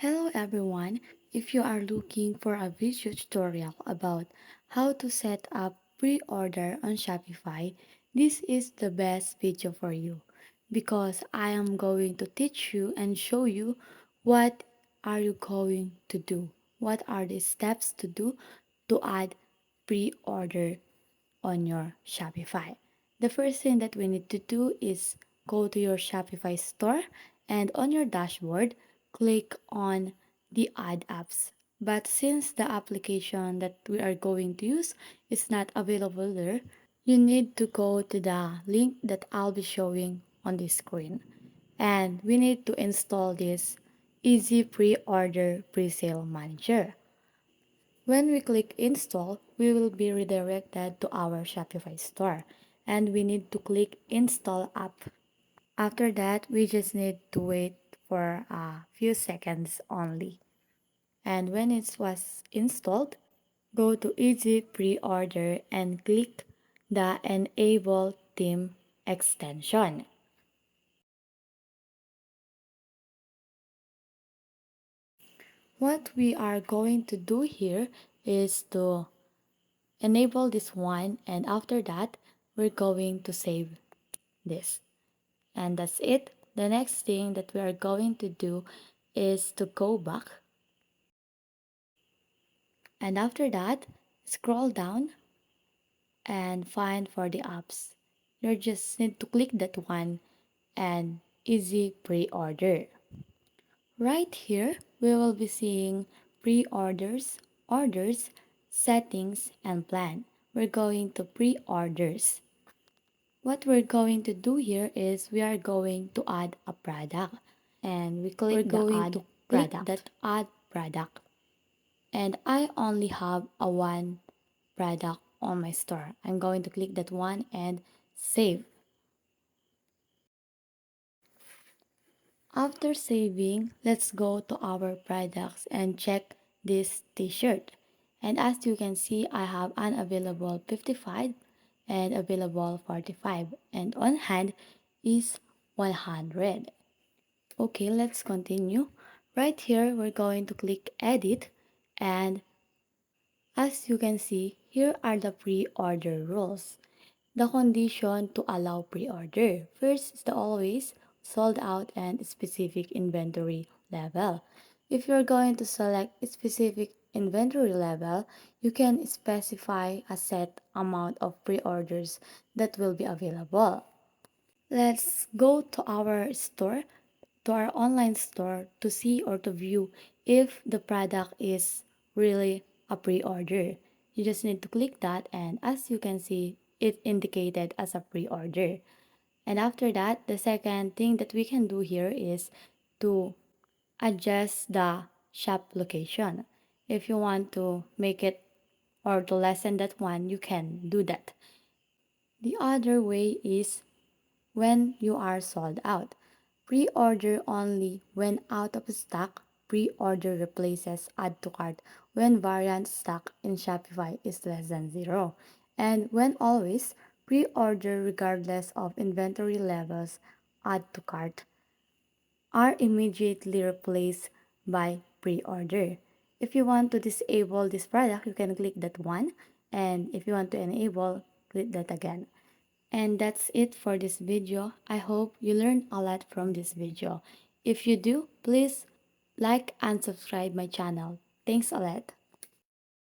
Hello everyone. If you are looking for a video tutorial about how to set up pre-order on Shopify, this is the best video for you because I am going to teach you and show you what are you going to do. What are the steps to do to add pre-order on your Shopify. The first thing that we need to do is go to your Shopify store and on your dashboard, click on the Add Apps. But since the application that we are going to use is not available there, you need to go to the link that I'll be showing on the screen. And we need to install this Easy Pre-Order Presale Manager. When we click install, we will be redirected to our Shopify store and we need to click install app. After that, we just need to wait for a few seconds only. And when it was installed, go to easy pre-order and click the enable theme extension. What we are going to do here is to enable this one and after that we're going to save this. And that's it. The next thing that we are going to do is to go back. And after that, scroll down and find for the apps. You just need to click that one and easy pre-order. Right here, we will be seeing pre-orders, orders, settings, and plan. We're going to pre-orders. What we're going to do here is we are going to add a product and we click the add product and I only have a one product on my store. I'm going to click that one and save. After saving, let's go to our products and check this t-shirt. And as you can see, I have unavailable 55 and available 45 and on hand is 100. Okay, let's continue. Right here, we're going to click edit and as you can see, here are the pre-order rules. The condition to allow pre-order. First is the always sold out and specific inventory level. If you're going to select a specific inventory level, you can specify a set amount of pre-orders that will be available. Let's go to our store, to our online store to see or to view if the product is really a pre-order. You just need to click that and as you can see, it indicated as a pre-order. And after that, the second thing that we can do here is to adjust the shop location. If you want to make it or to lessen that one, you can do that. The other way is when you are sold out. Pre-order only when out of stock. Pre-order replaces add to cart when variant stock in Shopify is less than zero. And when always, pre-order regardless of inventory levels add to cart are immediately replaced by pre-order. If you want to disable this product, you can click that one. And if you want to enable, click that again. And that's it for this video. I hope you learned a lot from this video. If you do, please like and subscribe my channel. Thanks a lot.